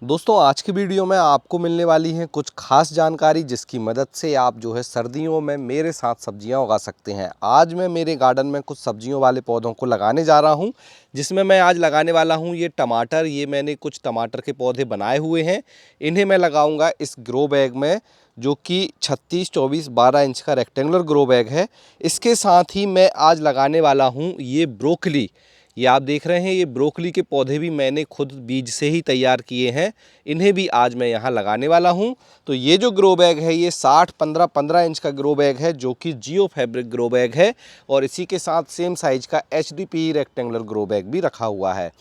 दोस्तों आज की वीडियो में आपको मिलने वाली है कुछ खास जानकारी जिसकी मदद से आप जो है सर्दियों में मेरे साथ सब्जियां उगा सकते हैं। आज मैं मेरे गार्डन में कुछ सब्जियों वाले पौधों को लगाने जा रहा हूं, जिसमें मैं आज लगाने वाला हूं ये टमाटर। ये मैंने कुछ टमाटर के पौधे बनाए हुए हैं, इन्हें मैं लगाऊंगा इस ग्रो बैग में, जो कि 36-24-12 इंच का रेक्टेंगुलर ग्रो बैग है। इसके साथ ही मैं आज लगाने वाला हूँ ये ब्रोकली। ये आप देख रहे हैं, ये ब्रोकली के पौधे भी मैंने खुद बीज से ही तैयार किए हैं, इन्हें भी आज मैं यहाँ लगाने वाला हूँ। तो ये जो ग्रो बैग है ये 60-15-15 इंच का ग्रो बैग है, जो कि जियो फैब्रिक ग्रो बैग है, और इसी के साथ सेम साइज का HDPE रेक्टेंगुलर ग्रो बैग भी रखा हुआ है।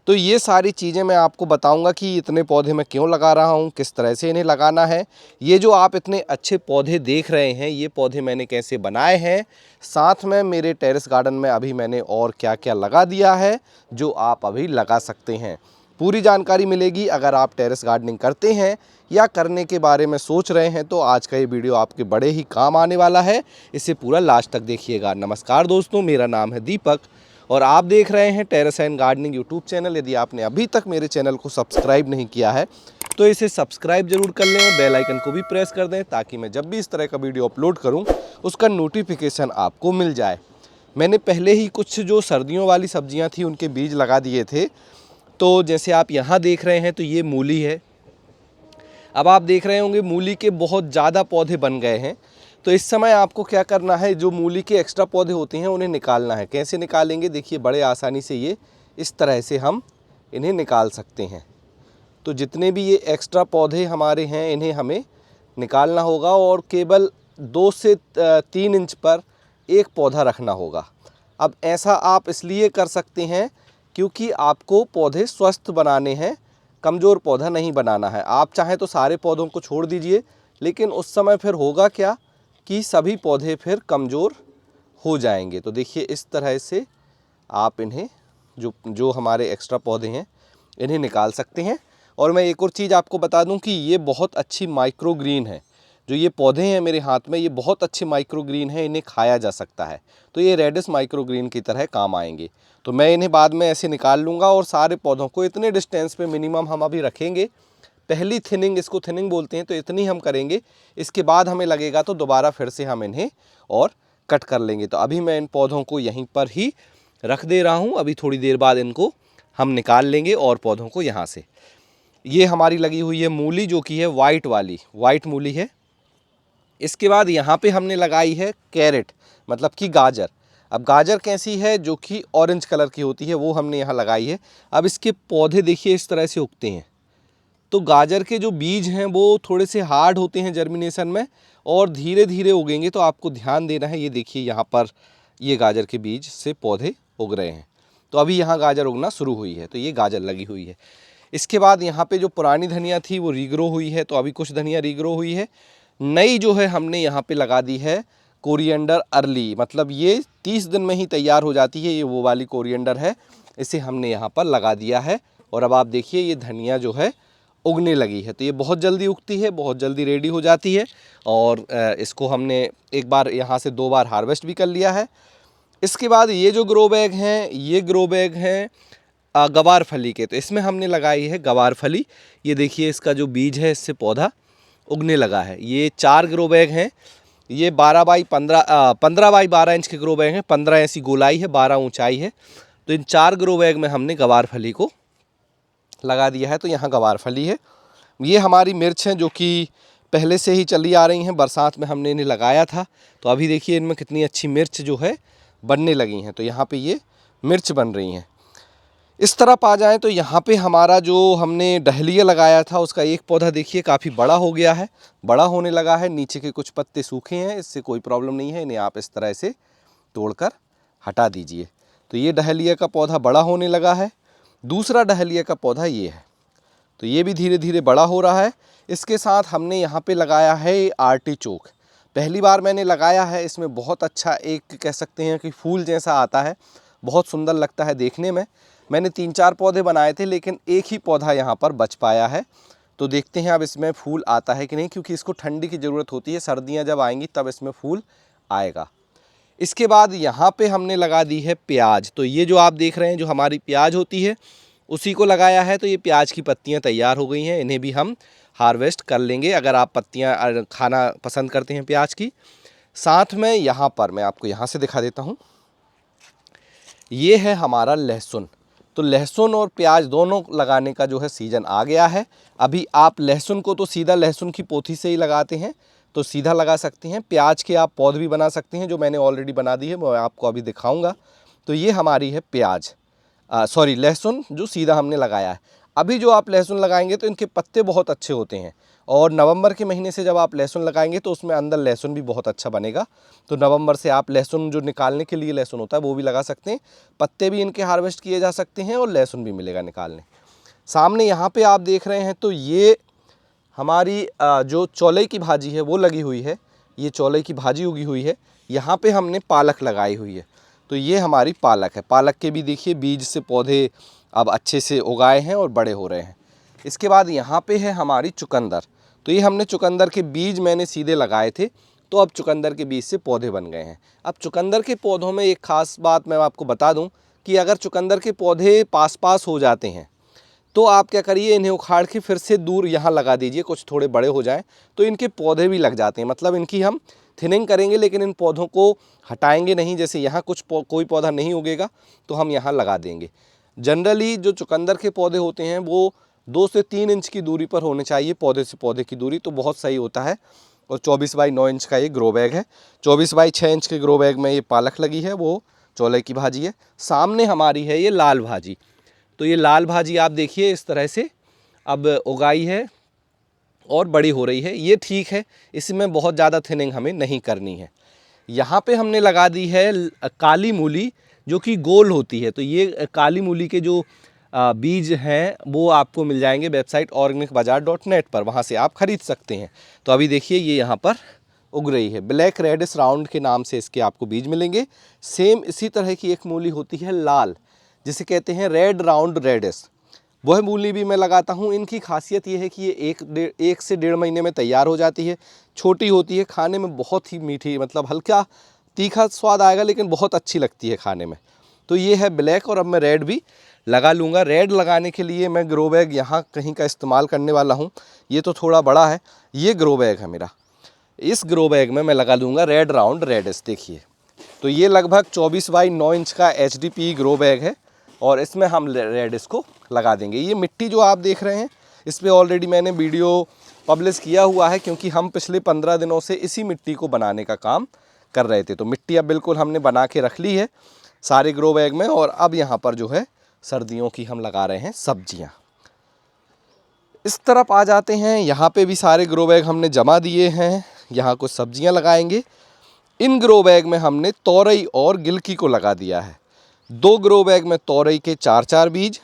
तो ये सारी चीज़ें मैं आपको बताऊंगा कि इतने पौधे मैं क्यों लगा रहा हूँ, किस तरह से इन्हें लगाना है। ये जो आप इतने अच्छे पौधे देख रहे हैं, ये पौधे मैंने कैसे बनाए हैं, साथ में मेरे टेरेस गार्डन में अभी मैंने और क्या क्या लगा दिया है जो आप अभी लगा सकते हैं। पूरी जानकारी मिलेगी। अगर आप टेरेस गार्डनिंग करते हैं या करने के बारे में सोच रहे हैं तो आज का ये वीडियो आपके बड़े ही काम आने वाला है, इसे पूरा लास्ट तक देखिएगा। नमस्कार दोस्तों, मेरा नाम है दीपक और आप देख रहे हैं terrace and gardening YouTube channel. यदि आपने अभी तक मेरे चैनल को सब्सक्राइब नहीं किया है तो इसे सब्सक्राइब जरूर कर लें और बेल आइकन को भी प्रेस कर दें, ताकि मैं जब भी इस तरह का वीडियो अपलोड करूं उसका नोटिफिकेशन आपको मिल जाए। मैंने पहले ही कुछ जो सर्दियों वाली सब्जियां थी उनके बीज लगा दिए थे। तो जैसे आप यहाँ देख रहे हैं, तो ये मूली है। अब आप देख रहे होंगे मूली के बहुत ज़्यादा पौधे बन गए हैं। तो इस समय आपको क्या करना है, जो मूली के एक्स्ट्रा पौधे होते हैं उन्हें निकालना है। कैसे निकालेंगे, देखिए बड़े आसानी से ये इस तरह से हम इन्हें निकाल सकते हैं। तो जितने भी ये एक्स्ट्रा पौधे हमारे हैं इन्हें हमें निकालना होगा और केवल 2 से 3 इंच पर एक पौधा रखना होगा। अब ऐसा आप इसलिए कर सकते हैं क्योंकि आपको पौधे स्वस्थ बनाने हैं, कमज़ोर पौधा नहीं बनाना है। आप चाहें तो सारे पौधों को छोड़ दीजिए, लेकिन उस समय फिर होगा क्या कि सभी पौधे फिर कमज़ोर हो जाएंगे। तो देखिए इस तरह से आप इन्हें जो जो हमारे एक्स्ट्रा पौधे हैं इन्हें निकाल सकते हैं। और मैं एक और चीज़ आपको बता दूं कि ये बहुत अच्छी माइक्रो ग्रीन है। जो ये पौधे हैं मेरे हाथ में, ये बहुत अच्छे माइक्रो ग्रीन है, इन्हें खाया जा सकता है। तो ये रेडिस माइक्रो ग्रीन की तरह काम आएंगे। तो मैं इन्हें बाद में ऐसे निकाल लूँगा और सारे पौधों को इतने डिस्टेंस पे मिनिमम हम अभी रखेंगे। पहली थिनिंग, इसको थिनिंग बोलते हैं, तो इतनी हम करेंगे। इसके बाद हमें लगेगा तो दोबारा फिर से हम इन्हें और कट कर लेंगे। तो अभी मैं इन पौधों को यहीं पर ही रख दे रहा हूँ। अभी थोड़ी देर बाद इनको हम निकाल लेंगे और पौधों को यहाँ से। ये हमारी लगी हुई है मूली, जो कि है वाइट वाली, वाइट मूली है। इसके बाद यहाँ पे हमने लगाई है कैरेट, मतलब कि गाजर। अब गाजर कैसी है, जो कि ऑरेंज कलर की होती है, वो हमने यहाँ लगाई है। अब इसके पौधे देखिए इस तरह से उगते हैं। तो गाजर के जो बीज हैं वो थोड़े से हार्ड होते हैं जर्मिनेशन में और धीरे धीरे उगेंगे। तो आपको ध्यान देना है। ये देखिए यहाँ पर ये गाजर के बीज से पौधे उग रहे हैं। तो अभी यहाँ गाजर उगना शुरू हुई है, तो ये गाजर लगी हुई है। इसके बाद यहाँ पे जो पुरानी धनिया थी वो रीग्रो हुई है, तो अभी कुछ धनिया रीग्रो हुई है। नई जो है हमने यहाँ पे लगा दी है कोरिएंडर अर्ली, मतलब ये 30 दिन में ही तैयार हो जाती है। ये वो वाली कोरिएंडर है, इसे हमने यहाँ पर लगा दिया है। और अब आप देखिए ये धनिया जो है उगने लगी है। तो ये बहुत जल्दी उगती है, बहुत जल्दी रेडी हो जाती है। और इसको हमने एक बार यहाँ से 2 बार हार्वेस्ट भी कर लिया है। इसके बाद ये जो ग्रो बैग हैं, ये ग्रो बैग हैं गवार फली के। तो इसमें हमने लगाई है गवार फली। ये देखिए इसका जो बीज है इससे पौधा उगने लगा है। ये 4 ग्रो बैग हैं। ये 15 बाई 12 इंच के ग्रो बैग हैं। 15 ऐसी गोलाई है, 12 ऊंचाई है। तो इन 4 ग्रो बैग में हमने गवार फली को लगा दिया है। तो यहाँ गवार फली है। ये हमारी मिर्च हैं, जो कि पहले से ही चली आ रही हैं। बरसात में हमने इन्हें लगाया था, तो अभी देखिए इनमें कितनी अच्छी मिर्च जो है बनने लगी हैं। तो यहाँ पे ये मिर्च बन रही हैं। इस तरफ आ जाएं तो यहाँ पे हमारा जो हमने डहलिया लगाया था उसका एक पौधा देखिए काफ़ी बड़ा हो गया है, बड़ा होने लगा है। नीचे के कुछ पत्ते सूखे हैं, इससे कोई प्रॉब्लम नहीं है, इन्हें आप इस तरह से तोड़कर हटा दीजिए। तो ये डहलिया का पौधा बड़ा होने लगा है। दूसरा डहलिया का पौधा ये है, तो ये भी धीरे धीरे बड़ा हो रहा है। इसके साथ हमने यहाँ पे लगाया है आर्टिचोक। पहली बार मैंने लगाया है, इसमें बहुत अच्छा एक कह सकते हैं कि फूल जैसा आता है, बहुत सुंदर लगता है देखने में। मैंने 3-4 पौधे बनाए थे, लेकिन एक ही पौधा यहाँ पर बच पाया है। तो देखते हैं अब इसमें फूल आता है कि नहीं, क्योंकि इसको ठंडी की ज़रूरत होती है। सर्दियाँ जब आएंगी तब इसमें फूल आएगा। इसके बाद यहाँ पे हमने लगा दी है प्याज। तो ये जो आप देख रहे हैं, जो हमारी प्याज होती है, उसी को लगाया है। तो ये प्याज की पत्तियां तैयार हो गई हैं, इन्हें भी हम हार्वेस्ट कर लेंगे अगर आप पत्तियां खाना पसंद करते हैं प्याज की। साथ में यहाँ पर मैं आपको यहाँ से दिखा देता हूँ, ये है हमारा लहसुन। तो लहसुन और प्याज दोनों लगाने का जो है सीज़न आ गया है। अभी आप लहसुन को तो सीधा लहसुन की पोथी से ही लगाते हैं तो सीधा लगा सकते हैं। प्याज के आप पौध भी बना सकते हैं, जो मैंने ऑलरेडी बना दी है, मैं आपको अभी दिखाऊंगा। तो ये हमारी है प्याज, सॉरी लहसुन जो सीधा हमने लगाया है। अभी जो आप लहसुन लगाएंगे तो इनके पत्ते बहुत अच्छे होते हैं, और नवंबर के महीने से जब आप लहसुन लगाएंगे तो उसमें अंदर लहसुन भी बहुत अच्छा बनेगा। तो नवंबर से आप लहसुन जो निकालने के लिए लहसुन होता है वो भी लगा सकते हैं। पत्ते भी इनके हार्वेस्ट किए जा सकते हैं और लहसुन भी मिलेगा निकालने। सामने यहाँ पे आप देख रहे हैं तो ये हमारी जो चौलाई की भाजी है वो लगी हुई है, ये चौलाई की भाजी उगी हुई है। यहाँ पे हमने पालक लगाई हुई है, तो ये हमारी पालक है। पालक के भी देखिए बीज से पौधे अब अच्छे से उगाए हैं और बड़े हो रहे हैं। इसके बाद यहाँ पे है हमारी चुकंदर। तो ये हमने चुकंदर के बीज मैंने सीधे लगाए थे, तो अब चुकंदर के बीज से पौधे बन गए हैं। अब चुकंदर के पौधों में एक ख़ास बात मैं आपको बता दूं कि अगर चुकंदर के पौधे पास पास हो जाते हैं तो आप क्या करिए, इन्हें उखाड़ के फिर से दूर यहाँ लगा दीजिए। कुछ थोड़े बड़े हो जाएं तो इनके पौधे भी लग जाते हैं, मतलब इनकी हम थिनिंग करेंगे लेकिन इन पौधों को हटाएंगे नहीं। जैसे यहाँ कोई पौधा नहीं उगेगा तो हम यहाँ लगा देंगे। जनरली जो चुकंदर के पौधे होते हैं वो 2 से 3 इंच की दूरी पर होने चाहिए, पौधे से पौधे की दूरी, तो बहुत सही होता है। और 24 बाई 9 इंच का ये ग्रो बैग है। 24 बाई 6 इंच के ग्रो बैग में ये पालक लगी है, वो चौले की भाजी है। सामने हमारी है ये लाल भाजी। तो ये लाल भाजी आप देखिए इस तरह से अब उगाई है और बड़ी हो रही है, ये ठीक है। इसमें बहुत ज़्यादा थिनिंग हमें नहीं करनी है। यहाँ पे हमने लगा दी है काली मूली, जो कि गोल होती है। तो ये काली मूली के जो बीज हैं वो आपको मिल जाएंगे वेबसाइट organicbazaar.net पर, वहाँ से आप ख़रीद सकते हैं। तो अभी देखिए ये यहाँ पर उग रही है। ब्लैक रेडिस राउंड के नाम से इसके आपको बीज मिलेंगे। सेम इसी तरह की एक मूली होती है लाल, जिसे कहते हैं रेड राउंड रेडिस, वह मूली भी मैं लगाता हूँ। इनकी खासियत ये है कि ये 1 से 1.5 महीने में तैयार हो जाती है। छोटी होती है, खाने में बहुत ही मीठी, मतलब हल्का तीखा स्वाद आएगा लेकिन बहुत अच्छी लगती है खाने में। तो ये है ब्लैक, और अब मैं रेड भी लगा लूँगा। रेड लगाने के लिए मैं ग्रो बैग यहाँ कहीं का इस्तेमाल करने वाला हूँ। ये तो थोड़ा बड़ा है, ये ग्रो बैग है मेरा। इस ग्रो बैग में मैं लगा लूँगा रेड राउंड रेडिस। देखिए तो ये लगभग 24 बाई 9 इंच का HDPE ग्रो बैग है, और इसमें हम रेडिस को लगा देंगे। ये मिट्टी जो आप देख रहे हैं इस पर ऑलरेडी मैंने वीडियो पब्लिश किया हुआ है, क्योंकि हम पिछले 15 दिनों से इसी मिट्टी को बनाने का काम कर रहे थे। तो मिट्टी अब बिल्कुल हमने बना के रख ली है सारे ग्रो बैग में। और अब यहाँ पर जो है सर्दियों की हम लगा रहे हैं सब्जियाँ। इस तरफ आ जाते हैं, यहाँ पे भी सारे ग्रो बैग हमने जमा दिए हैं। यहाँ कुछ सब्जियाँ लगाएंगे। इन ग्रो बैग में हमने तोरई और गिलकी को लगा दिया है। 2 ग्रो बैग में तोरई के 4-4 बीज,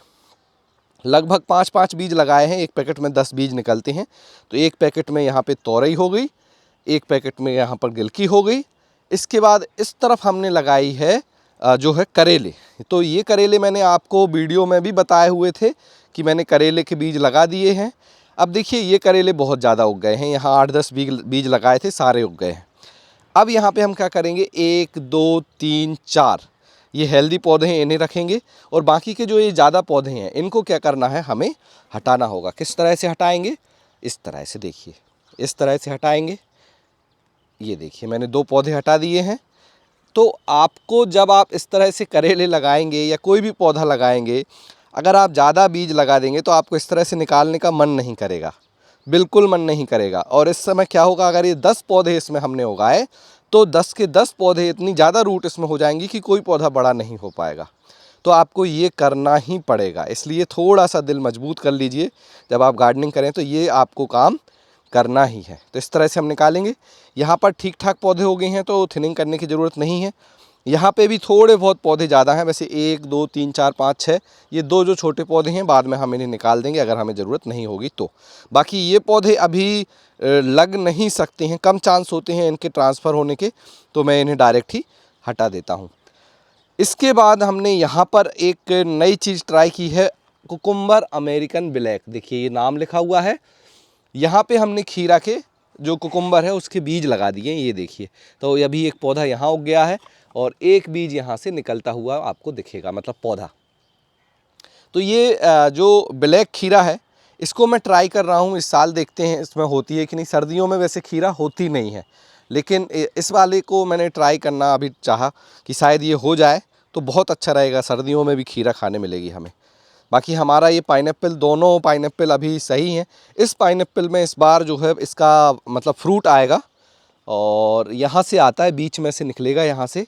लगभग 5-5 बीज लगाए हैं। एक पैकेट में 10 बीज निकलते हैं, तो एक पैकेट में यहाँ पे तोरई हो गई, एक पैकेट में यहाँ पर गिलकी हो गई। इसके बाद इस तरफ हमने लगाई है जो है करेले। तो ये करेले मैंने आपको वीडियो में भी बताए हुए थे कि मैंने करेले के बीज लगा दिए हैं। अब देखिए ये करेले बहुत ज़्यादा उग गए हैं, यहाँ 8-10 बीज लगाए थे, सारे उग गए हैं। अब यहाँ पे हम क्या करेंगे, 1 2 3 4 ये हेल्दी पौधे हैं, इन्हें रखेंगे। और बाकी के जो ये ज़्यादा पौधे हैं इनको क्या करना है, हमें हटाना होगा। किस तरह से हटाएंगे, इस तरह से, देखिए इस तरह से हटाएंगे। ये देखिए मैंने 2 पौधे हटा दिए हैं। तो आपको जब आप इस तरह से करेले लगाएंगे या कोई भी पौधा लगाएंगे, अगर आप ज़्यादा बीज लगा देंगे तो आपको इस तरह से निकालने का मन नहीं करेगा, बिल्कुल मन नहीं करेगा। और इस समय क्या होगा, अगर ये 10 पौधे इसमें हमने उगाए तो 10 के 10 पौधे इतनी ज़्यादा रूट इसमें हो जाएंगी कि कोई पौधा बड़ा नहीं हो पाएगा। तो आपको ये करना ही पड़ेगा, इसलिए थोड़ा सा दिल मजबूत कर लीजिए। जब आप गार्डनिंग करें तो ये आपको काम करना ही है। तो इस तरह से हम निकालेंगे। यहाँ पर ठीक ठाक पौधे हो गए हैं तो थिनिंग करने की ज़रूरत नहीं है। यहाँ पे भी थोड़े बहुत पौधे ज़्यादा हैं, वैसे 1 2 3 4 5 6 ये 2 जो छोटे पौधे हैं बाद में हम इन्हें निकाल देंगे अगर हमें ज़रूरत नहीं होगी तो। बाकी ये पौधे अभी लग नहीं सकते हैं, कम चांस होते हैं इनके ट्रांसफ़र होने के, तो मैं इन्हें डायरेक्ट ही हटा देता हूँ। इसके बाद हमने यहाँ पर एक नई चीज़ ट्राई की है, कुकुम्बर अमेरिकन ब्लैक। देखिए ये नाम लिखा हुआ है। यहाँ पे हमने खीरा के जो कुकुम्बर है उसके बीज लगा दिए, ये देखिए। तो अभी एक पौधा यहाँ उग गया है और एक बीज यहाँ से निकलता हुआ आपको दिखेगा, मतलब पौधा। तो ये जो ब्लैक खीरा है इसको मैं ट्राई कर रहा हूँ इस साल, देखते हैं इसमें होती है कि नहीं। सर्दियों में वैसे खीरा होती नहीं है, लेकिन इस वाले को मैंने ट्राई करना अभी चाहा कि शायद ये हो जाए तो बहुत अच्छा रहेगा, सर्दियों में भी खीरा खाने मिलेगी हमें। बाकी हमारा ये पाइनएप्पल, दोनों पाइनएप्पल अभी सही हैं। इस पाइनएप्पल में इस बार जो है इसका मतलब फ्रूट आएगा और यहाँ से आता है, बीच में से निकलेगा यहाँ से।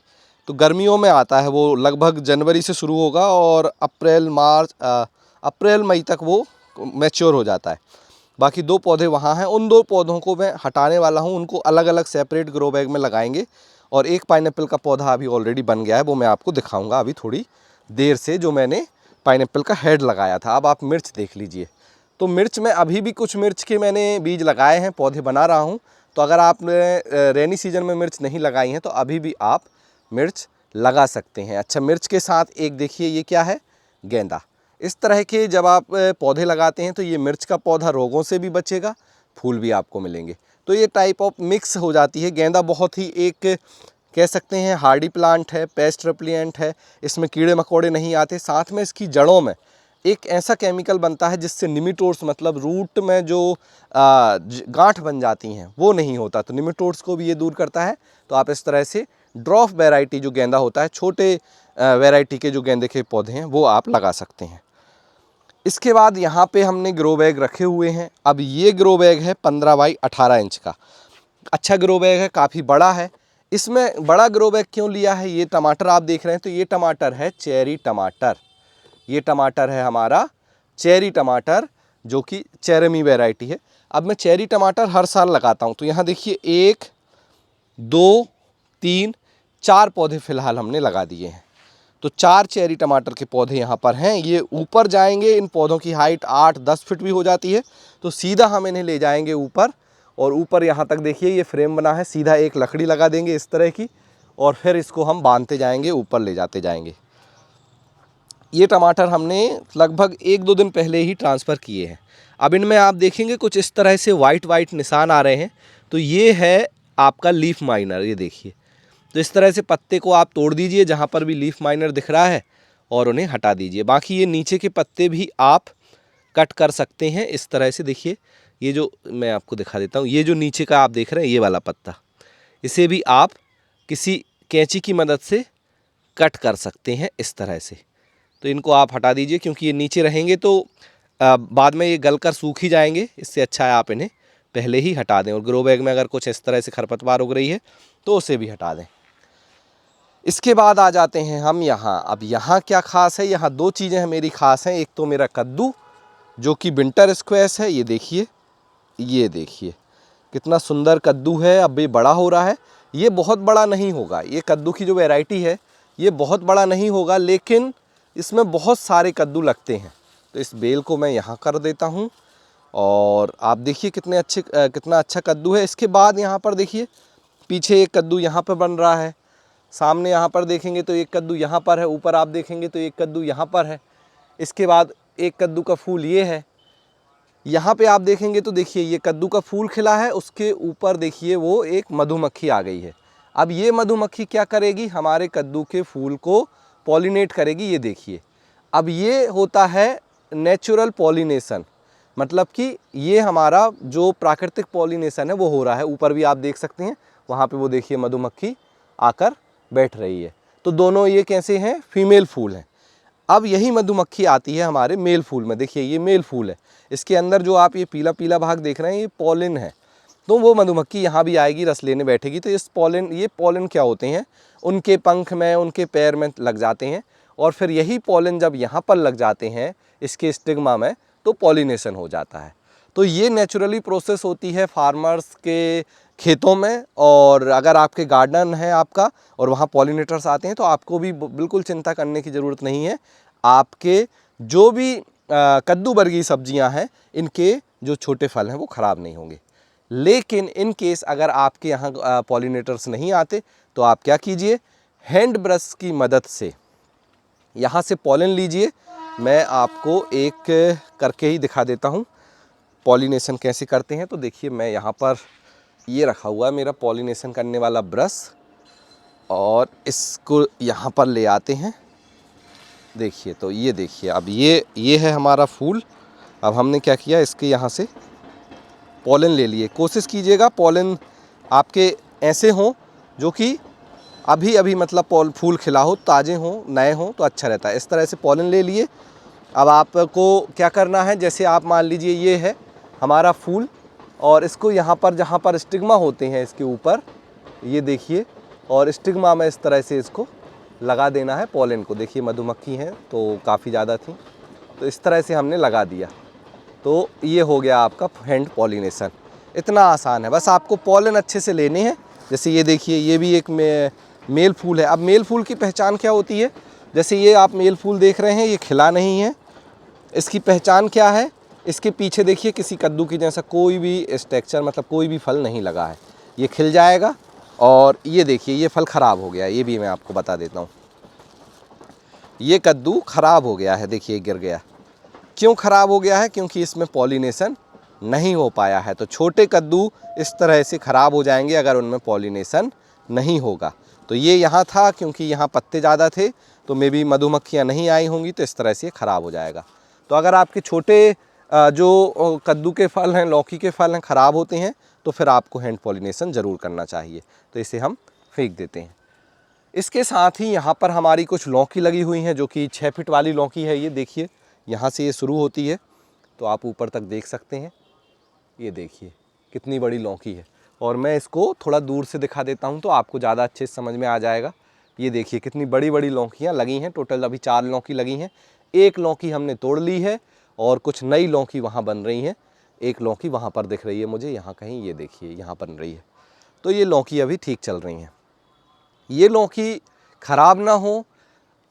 तो गर्मियों में आता है, वो लगभग जनवरी से शुरू होगा और अप्रैल मई तक वो मैच्योर हो जाता है। बाकी 2 पौधे वहाँ हैं, उन 2 पौधों को मैं हटाने वाला हूँ, उनको अलग अलग सेपरेट ग्रो बैग में लगाएंगे। और एक पाइनएप्पल का पौधा अभी ऑलरेडी बन गया है, वो मैं आपको दिखाऊंगा अभी थोड़ी देर से, जो मैंने पाइनएप्पल का हेड लगाया था। अब आप मिर्च देख लीजिए। तो मिर्च में अभी भी कुछ मिर्च के मैंने बीज लगाए हैं, पौधे बना रहा हूँ। तो अगर आपने रेनी सीजन में मिर्च नहीं लगाई हैं तो अभी भी आप मिर्च लगा सकते हैं। अच्छा, मिर्च के साथ एक देखिए ये क्या है, गेंदा। इस तरह के जब आप पौधे लगाते हैं तो ये मिर्च का पौधा रोगों से भी बचेगा, फूल भी आपको मिलेंगे। तो ये टाइप ऑफ मिक्स हो जाती है। गेंदा बहुत ही एक कह सकते हैं हार्डी प्लांट है, पेस्ट रिपेलेंट है, इसमें कीड़े मकोड़े नहीं आते। साथ में इसकी जड़ों में एक ऐसा केमिकल बनता है जिससे निमेटोड्स, मतलब रूट में जो गांठ बन जाती हैं वो नहीं होता, तो निमेटोड्स को भी ये दूर करता है। तो आप इस तरह से ड्रॉफ वैरायटी जो गेंदा होता है, छोटे वैरायटी के जो गेंदे के पौधे हैं वो आप लगा सकते हैं। इसके बाद यहाँ पे हमने ग्रो बैग रखे हुए हैं। अब ये ग्रो बैग है 15 बाई 18 इंच का, अच्छा ग्रो बैग है, काफ़ी बड़ा है। इसमें बड़ा ग्रो बैग क्यों लिया है, ये टमाटर आप देख रहे हैं तो ये टमाटर है चेरी टमाटर। ये टमाटर है हमारा चेरी टमाटर, जो कि चेरेमी वैरायटी है। अब मैं चेरी टमाटर हर साल लगाता हूँ। तो यहाँ देखिए 1 2 3 4 पौधे फ़िलहाल हमने लगा दिए हैं। तो 4 चेरी टमाटर के पौधे यहाँ पर हैं। ये ऊपर जाएंगे, इन पौधों की हाइट 8-10 फीट भी हो जाती है। तो सीधा हम इन्हें ले जाएंगे ऊपर, और ऊपर यहाँ तक देखिए ये फ्रेम बना है, सीधा एक लकड़ी लगा देंगे इस तरह की, और फिर इसको हम बांधते जाएंगे, ऊपर ले जाते जाएंगे। ये टमाटर हमने लगभग 1-2 दिन पहले ही ट्रांसफ़र किए हैं। अब इनमें आप देखेंगे कुछ इस तरह से वाइट निशान आ रहे हैं, तो ये है आपका लीफ माइनर। ये देखिए, तो इस तरह से पत्ते को आप तोड़ दीजिए जहाँ पर भी लीफ माइनर दिख रहा है और उन्हें हटा दीजिए। बाकी ये नीचे के पत्ते भी आप कट कर सकते हैं इस तरह से। देखिए ये जो मैं आपको दिखा देता हूँ, ये जो नीचे का आप देख रहे हैं ये वाला पत्ता, इसे भी आप किसी कैंची की मदद से कट कर सकते हैं इस तरह से। तो इनको आप हटा दीजिए, क्योंकि ये नीचे रहेंगे तो बाद में ये गल कर सूख ही जाएंगे। इससे अच्छा है आप इन्हें पहले ही हटा दें। और ग्रो बैग में अगर कुछ इस तरह से खरपतवार उग रही है तो उसे भी हटा दें। इसके बाद आ जाते हैं हम यहाँ। अब यहाँ क्या ख़ास है, यहाँ 2 चीज़ें हैं मेरी ख़ास हैं। एक तो मेरा कद्दू जो कि विंटर स्क्वैश है, ये देखिए कितना सुंदर कद्दू है, अब ये बड़ा हो रहा है। ये बहुत बड़ा नहीं होगा, ये कद्दू की जो वैरायटी है ये बहुत बड़ा नहीं होगा, लेकिन इसमें बहुत सारे कद्दू लगते हैं। तो इस बेल को मैं यहाँ कर देता हूँ, और आप देखिए कितना अच्छा कद्दू है। इसके बाद यहाँ पर देखिए पीछे एक कद्दू यहाँ पर बन रहा है, सामने यहाँ पर देखेंगे तो एक कद्दू यहाँ पर है, ऊपर आप देखेंगे तो एक कद्दू यहाँ पर है। इसके बाद एक कद्दू का फूल ये है, यहाँ पे आप देखेंगे तो देखिए ये कद्दू का फूल खिला है, उसके ऊपर देखिए वो एक मधुमक्खी आ गई है। अब ये मधुमक्खी क्या करेगी, हमारे कद्दू के फूल को पॉलिनेट करेगी। ये देखिए, अब ये होता है नेचुरल पॉलिनेशन, मतलब कि ये हमारा जो प्राकृतिक पॉलिनेशन है वो हो रहा है। ऊपर भी आप देख सकते हैं, वहाँ पे वो देखिए मधुमक्खी आकर बैठ रही है। तो दोनों ये कैसे हैं, फीमेल फूल हैं। अब यही मधुमक्खी आती है हमारे मेल फूल में। देखिए ये मेल फूल है, इसके अंदर जो आप ये पीला पीला भाग देख रहे हैं ये पॉलिन है। तो वो मधुमक्खी यहाँ भी आएगी, रस लेने बैठेगी। तो ये पॉलिन क्या होते हैं, उनके पंख में, उनके पैर में लग जाते हैं, और फिर यही पॉलिन जब यहाँ पर लग जाते हैं इसके स्टिग्मा में, तो पॉलिनेशन हो जाता है। तो ये नेचुरली प्रोसेस होती है फार्मर्स के खेतों में। और अगर आपके गार्डन है आपका और वहाँ पॉलिनेटर्स आते हैं तो आपको भी बिल्कुल चिंता करने की ज़रूरत नहीं है। आपके जो भी कद्दू वर्गीय सब्जियां हैं, इनके जो छोटे फल हैं वो ख़राब नहीं होंगे। लेकिन इन केस अगर आपके यहाँ पॉलिनेटर्स नहीं आते तो आप क्या कीजिए, हैंड ब्रश की मदद से यहाँ से पॉलन लीजिए। मैं आपको एक करके ही दिखा देता हूँ पॉलिनेशन कैसे करते हैं। तो देखिए मैं यहाँ पर ये रखा हुआ है मेरा पॉलिनेशन करने वाला ब्रश, और इसको यहाँ पर ले आते हैं देखिए, तो ये देखिए, अब ये है हमारा फूल। अब हमने क्या किया, इसके यहाँ से पॉलन ले लिए। कोशिश कीजिएगा पॉलन आपके ऐसे हों जो कि अभी अभी मतलब फूल खिला हो, ताज़े हों, नए हों, तो अच्छा रहता है। इस तरह से पॉलन ले लिए। अब आपको क्या करना है, जैसे आप मान लीजिए ये है हमारा फूल, और इसको यहाँ पर जहाँ पर स्टिग्मा होते हैं इसके ऊपर, ये देखिए, और स्टिग्मा में इस तरह से इसको लगा देना है पॉलन को। देखिए मधुमक्खी हैं तो काफ़ी ज़्यादा थी, तो इस तरह से हमने लगा दिया। तो ये हो गया आपका हैंड पॉलिनेशन। इतना आसान है, बस आपको पॉलन अच्छे से लेने हैं। जैसे ये देखिए, ये भी एक मेल फूल है। अब मेल फूल की पहचान क्या होती है, जैसे ये आप मेल फूल देख रहे हैं, ये खिला नहीं है, इसकी पहचान क्या है, इसके पीछे देखिए किसी कद्दू की जैसा कोई भी स्ट्रक्चर, मतलब कोई भी फल नहीं लगा है। ये खिल जाएगा। और ये देखिए, ये फल ख़राब हो गया, ये भी मैं आपको बता देता हूँ। ये कद्दू ख़राब हो गया है, देखिए गिर गया। क्यों ख़राब हो गया है, क्योंकि इसमें पॉलिनेशन नहीं हो पाया है। तो छोटे कद्दू इस तरह से ख़राब हो जाएंगे अगर उनमें पॉलिनेशन नहीं होगा। तो ये यहाँ था, क्योंकि यहाँ पत्ते ज़्यादा थे तो मे बी मधुमक्खियाँ नहीं आई होंगी, तो इस तरह से ख़राब हो जाएगा। तो अगर आपके छोटे जो कद्दू के फल हैं, लौकी के फल हैं, ख़राब होते हैं, तो फिर आपको हैंड पॉलिनेशन ज़रूर करना चाहिए। तो इसे हम फेंक देते हैं। इसके साथ ही यहाँ पर हमारी कुछ लौकी लगी हुई हैं, जो कि 6 फीट वाली लौकी है। ये देखिए, यहाँ से ये शुरू होती है तो आप ऊपर तक देख सकते हैं। ये देखिए कितनी बड़ी लौकी है, और मैं इसको थोड़ा दूर से दिखा देता हूँ तो आपको ज़्यादा अच्छे से समझ में आ जाएगा। ये देखिए कितनी बड़ी बड़ी लौकियाँ लगी हैं। टोटल अभी 4 लौकी लगी हैं। एक लौकी हमने तोड़ ली है और कुछ नई लौकी वहाँ बन रही हैं। एक लौकी वहाँ पर दिख रही है मुझे, यहाँ कहीं, ये देखिए यहाँ बन रही है। तो ये लौकी अभी ठीक चल रही हैं। ये लौकी ख़राब ना हो,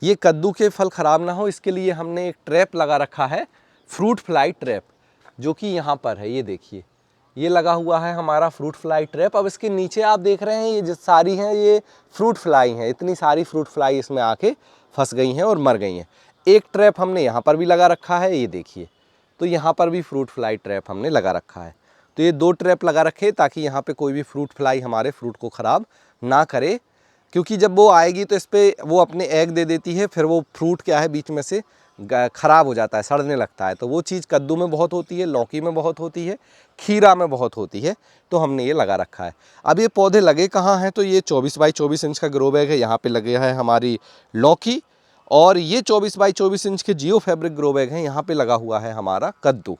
ये कद्दू के फल ख़राब ना हो, इसके लिए हमने एक ट्रैप लगा रखा है, फ्रूट फ्लाई ट्रैप, जो कि यहाँ पर है। ये देखिए, ये लगा हुआ है हमारा फ्रूट फ्लाई ट्रैप। अब इसके नीचे आप देख रहे हैं, ये जो सारी हैं ये फ्रूट फ्लाई हैं। इतनी सारी फ्रूट फ्लाई इसमें आके फंस गई हैं और मर गई हैं। एक ट्रैप हमने यहाँ पर भी लगा रखा है, ये देखिए। तो यहाँ पर भी फ्रूट फ्लाई ट्रैप हमने लगा रखा है। तो ये 2 ट्रैप लगा रखे ताकि यहाँ पे कोई भी फ्रूट फ्लाई हमारे फ्रूट को ख़राब ना करे, क्योंकि जब वो आएगी तो इस पर वो अपने एग दे देती है, फिर वो फ्रूट क्या है बीच में से ख़राब हो जाता है, सड़ने लगता है। तो वो चीज़ कद्दू में बहुत होती है, लौकी में बहुत होती है, खीरा में बहुत होती है। तो हमने ये लगा रखा है। अब ये पौधे लगे कहाँ हैं, तो ये 24 बाई 24 इंच का ग्रो बैग है, यहाँ पे लगे है हमारी लौकी। और ये 24 बाई 24 इंच के जियो फैब्रिक ग्रो बैग हैं, यहाँ पे लगा हुआ है हमारा कद्दू।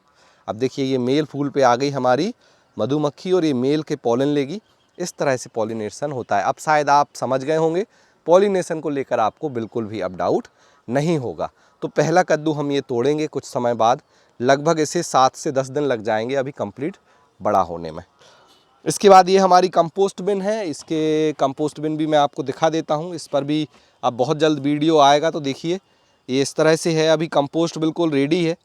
अब देखिए, ये मेल फूल पे आ गई हमारी मधुमक्खी और ये मेल के पॉलन लेगी। इस तरह से पॉलिनेशन होता है। अब शायद आप समझ गए होंगे, पॉलिनेशन को लेकर आपको बिल्कुल भी अब डाउट नहीं होगा। तो पहला कद्दू हम ये तोड़ेंगे कुछ समय बाद, लगभग इसे 7 से 10 दिन लग जाएंगे अभी कंप्लीट बड़ा होने में। इसके बाद ये हमारी कंपोस्ट बिन है। इसके कंपोस्ट बिन भी मैं आपको दिखा देता हूँ। इस पर भी अब बहुत जल्द वीडियो आएगा, तो देखिए ये इस तरह से है। अभी कंपोस्ट बिल्कुल रेडी है,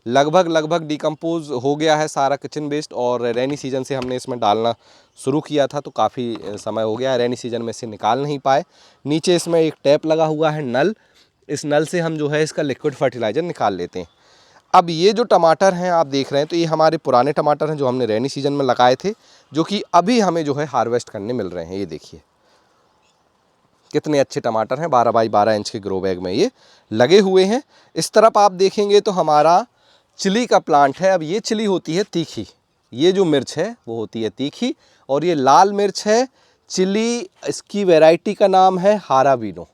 लगभग डिकम्पोज हो गया है सारा किचन वेस्ट। और रेनी सीजन से हमने इसमें डालना शुरू किया था, तो काफ़ी समय हो गया है, रेनी सीजन में से निकाल नहीं पाए। नीचे इसमें एक टैप लगा हुआ है, नल। इस नल से हम जो है इसका लिक्विड फर्टिलाइज़र निकाल लेते हैं। अब ये जो टमाटर हैं आप देख रहे हैं, तो ये हमारे पुराने टमाटर हैं जो हमने रेनी सीजन में लगाए थे, जो कि अभी हमें जो है हार्वेस्ट करने मिल रहे हैं। ये देखिए कितने अच्छे टमाटर हैं, 12 बाई 12 इंच के ग्रो बैग में ये लगे हुए हैं। इस तरफ आप देखेंगे तो हमारा चिली का प्लांट है। अब ये चिली होती है तीखी, ये जो मिर्च है वो होती है तीखी, और ये लाल मिर्च है चिली। इसकी वैरायटी का नाम है हाराबीनो।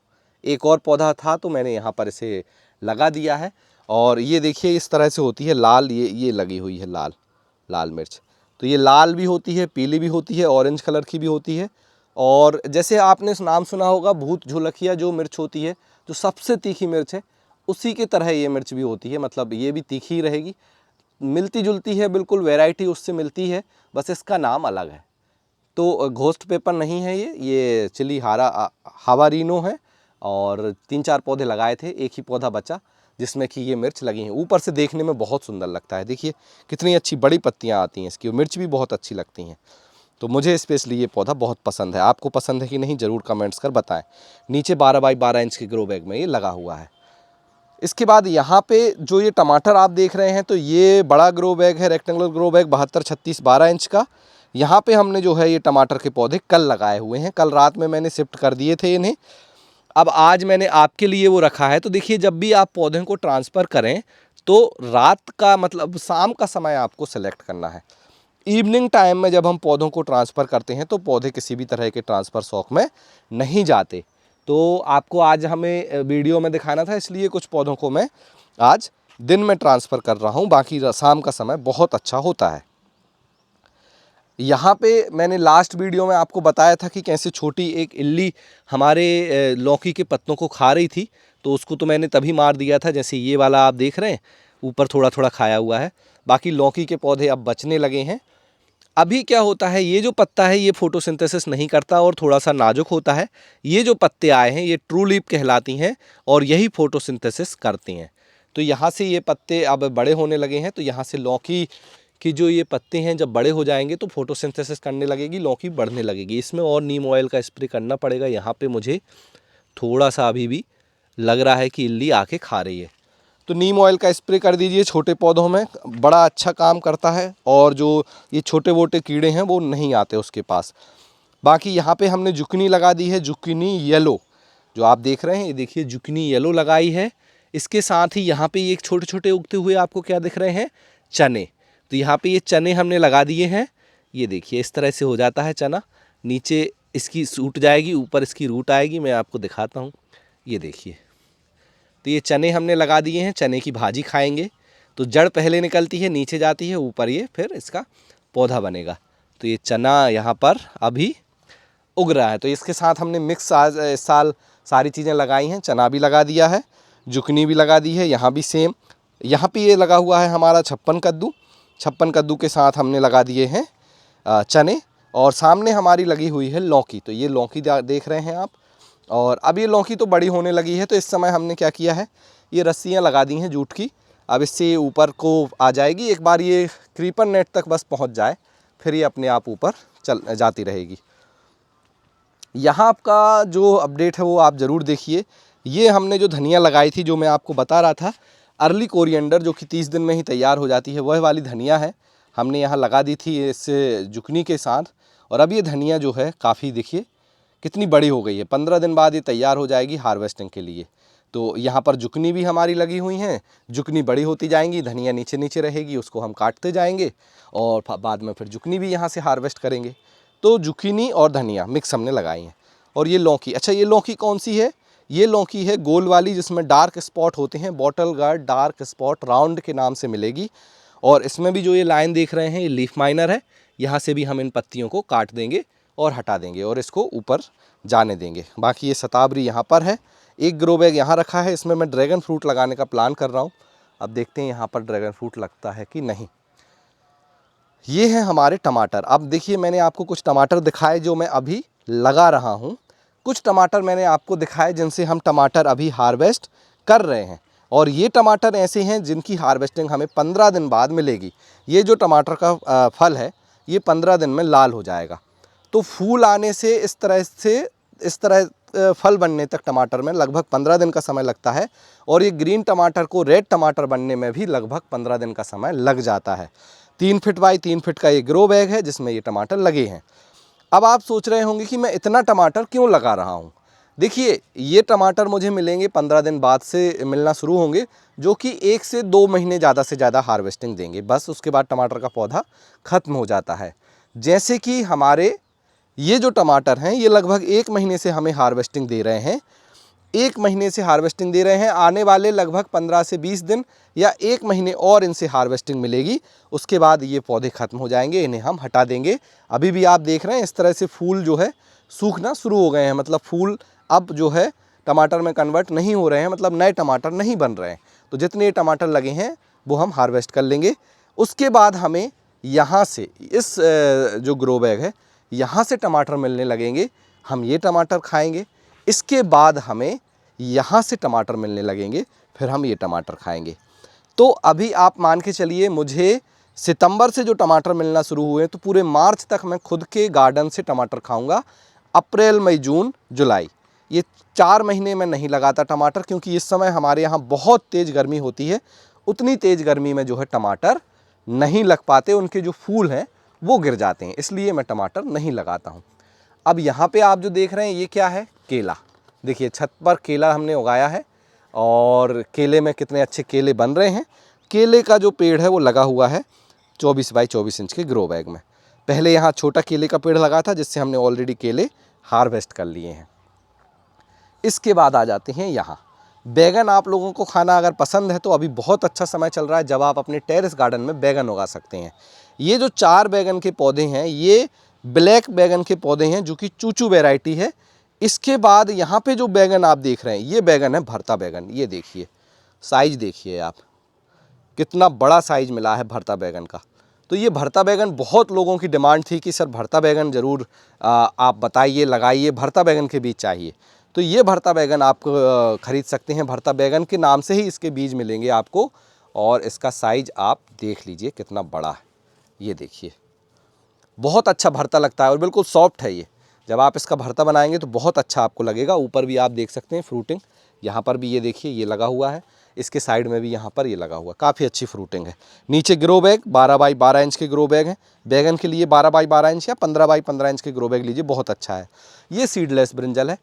एक और पौधा था तो मैंने यहाँ पर इसे लगा दिया है। और ये देखिए इस तरह से होती है लाल, ये लगी हुई है लाल मिर्च। तो ये लाल भी होती है, पीली भी होती है, ऑरेंज कलर की भी होती है। और जैसे आपने इस नाम सुना होगा भूत झुलकिया जो मिर्च होती है, जो सबसे तीखी मिर्च है, उसी की तरह ये मिर्च भी होती है। मतलब ये भी तीखी रहेगी, मिलती जुलती है बिल्कुल, वैरायटी उससे मिलती है, बस इसका नाम अलग है। तो घोस्ट पेपर नहीं है ये चिली हावारीनो है। और 3-4 पौधे लगाए थे, एक ही पौधा बचा जिसमें कि ये मिर्च लगी हैं। ऊपर से देखने में बहुत सुंदर लगता है, देखिए कितनी अच्छी बड़ी पत्तियाँ आती हैं इसकी, मिर्च भी बहुत अच्छी लगती हैं। तो मुझे स्पेशली ये पौधा बहुत पसंद है। आपको पसंद है कि नहीं ज़रूर कमेंट्स कर बताएं। नीचे 12 बाई 12 इंच के ग्रो बैग में ये लगा हुआ है। इसके बाद यहाँ पे जो ये टमाटर आप देख रहे हैं, तो ये बड़ा ग्रो बैग है, रेक्टेंगुलर ग्रो बैग 72, 36, 12 इंच का। यहाँ पे हमने जो है ये टमाटर के पौधे कल लगाए हुए हैं, कल रात में मैंने शिफ्ट कर दिए थे इन्हें। अब आज मैंने आपके लिए वो रखा है। तो देखिए, जब भी आप पौधे को ट्रांसफ़र करें तो रात का मतलब शाम का समय आपको सेलेक्ट करना है। इवनिंग टाइम में जब हम पौधों को ट्रांसफ़र करते हैं तो पौधे किसी भी तरह के ट्रांसफ़र शौक में नहीं जाते। तो आपको आज हमें वीडियो में दिखाना था, इसलिए कुछ पौधों को मैं आज दिन में ट्रांसफ़र कर रहा हूँ, बाकी शाम का समय बहुत अच्छा होता है। यहाँ पे मैंने लास्ट वीडियो में आपको बताया था कि कैसे छोटी एक इल्ली हमारे लौकी के पत्तों को खा रही थी। तो उसको तो मैंने तभी मार दिया था, जैसे ये वाला आप देख रहे हैं ऊपर थोड़ा थोड़ा खाया हुआ है। बाकी लौकी के पौधे अब बचने लगे हैं। अभी क्या होता है, ये जो पत्ता है ये फोटोसिंथेसिस नहीं करता और थोड़ा सा नाजुक होता है। ये जो पत्ते आए हैं ये ट्रू लीफ कहलाती हैं और यही फोटोसिंथेसिस करती हैं। तो यहाँ से ये पत्ते अब बड़े होने लगे हैं। तो यहाँ से लौकी कि जो ये पत्ते हैं जब बड़े हो जाएंगे तो फोटोसिंथेसिस करने लगेगी, लौकी बढ़ने लगेगी। इसमें और नीम ऑयल का स्प्रे करना पड़ेगा। यहाँ पे मुझे थोड़ा सा अभी भी लग रहा है कि इल्ली आके खा रही है, तो नीम ऑयल का स्प्रे कर दीजिए। छोटे पौधों में बड़ा अच्छा काम करता है और जो ये छोटे मोटे कीड़े हैं वो नहीं आते उसके पास। बाकी यहाँ पे हमने जुकनी लगा दी है, जुकनी येलो जो आप देख रहे हैं, ये देखिए जुकनी येलो लगाई है। इसके साथ ही यहाँ पे एक छोटे छोटे उगते हुए आपको क्या दिख रहे हैं, चने। तो यहाँ पे ये चने हमने लगा दिए हैं। ये देखिए इस तरह से हो जाता है चना, नीचे इसकी सूट जाएगी, ऊपर इसकी रूट आएगी। मैं आपको दिखाता हूँ, ये देखिए। तो ये चने हमने लगा दिए हैं, चने की भाजी खाएंगे। तो जड़ पहले निकलती है, नीचे जाती है, ऊपर ये फिर इसका पौधा बनेगा। तो ये चना यहाँ पर अभी उग रहा है। तो इसके साथ हमने मिक्स आज इस साल सारी चीज़ें लगाई हैं। चना भी लगा दिया है, जुकनी भी लगा दी है, यहाँ भी सेम। यहाँ पे ये लगा हुआ है हमारा छप्पन कद्दू। छप्पन कद्दू के साथ हमने लगा दिए हैं चने, और सामने हमारी लगी हुई है लौकी। तो ये लौकी देख रहे हैं आप। और अब ये लौकी तो बड़ी होने लगी है। तो इस समय हमने क्या किया है, ये रस्सियाँ लगा दी हैं जूट की। अब इससे ऊपर को आ जाएगी। एक बार ये क्रीपर नेट तक बस पहुंच जाए फिर ये अपने आप ऊपर चल जाती रहेगी। यहाँ आपका जो अपडेट है वो आप ज़रूर देखिए। ये हमने जो धनिया लगाई थी, जो मैं आपको बता रहा था, अर्ली कोरिएंडर, जो कि 30 दिन में ही तैयार हो जाती है, वह वाली धनिया है। हमने यहाँ लगा दी थी इस जुकनी के साथ। और अब ये धनिया जो है काफ़ी देखिए कितनी बड़ी हो गई है। 15 दिन बाद ये तैयार हो जाएगी हार्वेस्टिंग के लिए। तो यहाँ पर जुकनी भी हमारी लगी हुई हैं। जुकनी बड़ी होती जाएंगी, धनिया नीचे नीचे रहेगी, उसको हम काटते जाएंगे और बाद में फिर जुकनी भी यहाँ से हार्वेस्ट करेंगे। तो जुकीनी और धनिया मिक्स हमने लगाई हैं। और ये लौकी, अच्छा ये लौकी कौन सी है, ये लौकी है गोल वाली जिसमें डार्क स्पॉट होते हैं, bottle gourd dark spot round के नाम से मिलेगी। और इसमें भी जो ये लाइन देख रहे हैं ये लीफ माइनर है। यहाँ से भी हम इन पत्तियों को काट देंगे और हटा देंगे और इसको ऊपर जाने देंगे। बाकी ये शतावरी यहाँ पर है। एक ग्रो बैग यहाँ रखा है, इसमें मैं ड्रैगन फ्रूट लगाने का प्लान कर रहा हूँ। अब देखते हैं यहाँ पर ड्रैगन फ्रूट लगता है कि नहीं। ये हैं हमारे टमाटर। अब देखिए मैंने आपको कुछ टमाटर दिखाए जो मैं अभी लगा रहा हूँ। कुछ टमाटर मैंने आपको दिखाए जिनसे हम टमाटर अभी हार्वेस्ट कर रहे हैं। और ये टमाटर ऐसे हैं जिनकी हार्वेस्टिंग हमें 15 दिन बाद मिलेगी। ये जो टमाटर का फल है ये 15 दिन में लाल हो जाएगा। तो फूल आने से इस तरह फल बनने तक टमाटर में लगभग 15 दिन का समय लगता है। और ये ग्रीन टमाटर को रेड टमाटर बनने में भी लगभग 15 दिन का समय लग जाता है। 3 फीट बाई 3 फीट का ये ग्रो बैग है जिसमें ये टमाटर लगे हैं। अब आप सोच रहे होंगे कि मैं इतना टमाटर क्यों लगा रहा हूँ। देखिए ये टमाटर मुझे मिलेंगे 15 दिन बाद से मिलना शुरू होंगे, जो कि 1 से 2 महीने ज़्यादा से ज़्यादा हार्वेस्टिंग देंगे। बस उसके बाद टमाटर का पौधा ख़त्म हो जाता है। जैसे कि हमारे ये जो टमाटर हैं ये लगभग 1 महीने से हमें हार्वेस्टिंग दे रहे हैं। 1 महीने से हार्वेस्टिंग दे रहे हैं। आने वाले लगभग 15 से 20 दिन या 1 महीने और इनसे हार्वेस्टिंग मिलेगी। उसके बाद ये पौधे ख़त्म हो जाएंगे, इन्हें हम हटा देंगे। अभी भी आप देख रहे हैं इस तरह से फूल जो है सूखना शुरू हो गए हैं। मतलब फूल अब जो है टमाटर में कन्वर्ट नहीं हो रहे हैं, मतलब नए टमाटर नहीं बन रहे हैं। तो जितने टमाटर लगे हैं वो हम हार्वेस्ट कर लेंगे। उसके बाद हमें यहाँ से इस जो ग्रो बैग है यहाँ से टमाटर मिलने लगेंगे। हम ये टमाटर खाएंगे। इसके बाद हमें यहाँ से टमाटर मिलने लगेंगे, फिर हम ये टमाटर खाएंगे। तो अभी आप मान के चलिए मुझे सितंबर से जो टमाटर मिलना शुरू हुए तो पूरे मार्च तक मैं खुद के गार्डन से टमाटर खाऊंगा। अप्रैल मई जून जुलाई ये 4 महीने में नहीं लगाता टमाटर, क्योंकि इस समय हमारे यहाँ बहुत तेज़ गर्मी होती है। उतनी तेज़ गर्मी में जो है टमाटर नहीं लग पाते, उनके जो फूल हैं वो गिर जाते हैं, इसलिए मैं टमाटर नहीं लगाता हूँ। अब यहाँ पे आप जो देख रहे हैं ये क्या है, केला। देखिए छत पर केला हमने उगाया है और केले में कितने अच्छे केले बन रहे हैं। केले का जो पेड़ है वो लगा हुआ है 24 बाई 24 इंच के ग्रो बैग में। पहले यहाँ छोटा केले का पेड़ लगा था जिससे हमने ऑलरेडी केले हार्वेस्ट कर लिए हैं। इसके बाद आ जाते हैं यहाँ बैगन। आप लोगों को खाना अगर पसंद है तो अभी बहुत अच्छा समय चल रहा है जब आप अपने टेरेस गार्डन में बैगन उगा सकते हैं। ये जो 4 बैगन के पौधे हैं ये ब्लैक बैगन के पौधे हैं जो कि चूचू वैरायटी है। इसके बाद यहाँ पे जो बैगन आप देख रहे हैं ये बैगन है भरता बैगन। ये देखिए साइज देखिए आप, कितना बड़ा साइज मिला है भरता बैगन का। तो ये भरता बैगन बहुत लोगों की डिमांड थी कि सर भरता बैगन ज़रूर आप बताइए, लगाइए, भरता बैगन के बीज चाहिए। तो ये भरता बैगन आप ख़रीद सकते हैं। भरता बैगन के नाम से ही इसके बीज मिलेंगे आपको। और इसका साइज़ आप देख लीजिए कितना बड़ा है। ये देखिए बहुत अच्छा भरता लगता है और बिल्कुल सॉफ्ट है ये। जब आप इसका भरता बनाएंगे तो बहुत अच्छा आपको लगेगा। ऊपर भी आप देख सकते हैं फ्रूटिंग, यहाँ पर भी ये देखिए ये लगा हुआ है, इसके साइड में भी यहाँ पर ये लगा हुआ, काफ़ी अच्छी फ्रूटिंग है। नीचे ग्रो बैग 12 बाई 12 इंच के ग्रो बैग हैं। बैगन के लिए 12 बाई 12 इंच या 15 बाई 15 इंच के ग्रो बैग लीजिए, बहुत अच्छा है। ये सीडलेस ब्रिंजल है।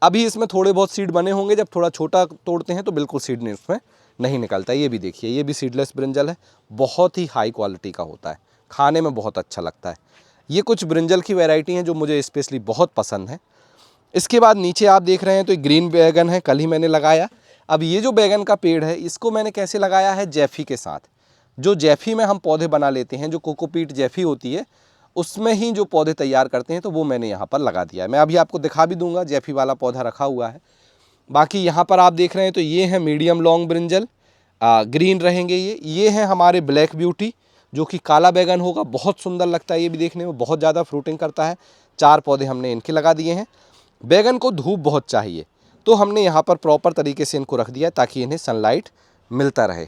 अभी इसमें थोड़े बहुत सीड बने होंगे, जब थोड़ा छोटा तोड़ते हैं तो बिल्कुल सीड इसमें नहीं निकलता। ये भी देखिए ये भी सीडलेस ब्रिंजल है, बहुत ही हाई क्वालिटी का होता है, खाने में बहुत अच्छा लगता है। ये कुछ ब्रिंजल की वैरायटी हैं जो मुझे स्पेशली बहुत पसंद है। इसके बाद नीचे आप देख रहे हैं तो ग्रीन बैगन है, कल ही मैंने लगाया। अब ये जो बैगन का पेड़ है इसको मैंने कैसे लगाया है, जैफी के साथ। जो जैफी में हम पौधे बना लेते हैं, जो कोकोपीट जैफी होती है उसमें ही जो पौधे तैयार करते हैं, तो वो मैंने यहाँ पर लगा दिया है। मैं अभी आपको दिखा भी दूंगा, जैफी वाला पौधा रखा हुआ है। बाकी यहाँ पर आप देख रहे हैं तो ये है मीडियम लॉन्ग ब्रिंजल, ग्रीन रहेंगे ये हैं हमारे ब्लैक ब्यूटी जो कि काला बैगन होगा, बहुत सुंदर लगता है ये भी देखने में, बहुत ज़्यादा फ्रूटिंग करता है। 4 पौधे हमने इनके लगा दिए हैं। बैगन को धूप बहुत चाहिए तो हमने यहाँ पर प्रॉपर तरीके से इनको रख दिया ताकि इन्हें सनलाइट मिलता रहे।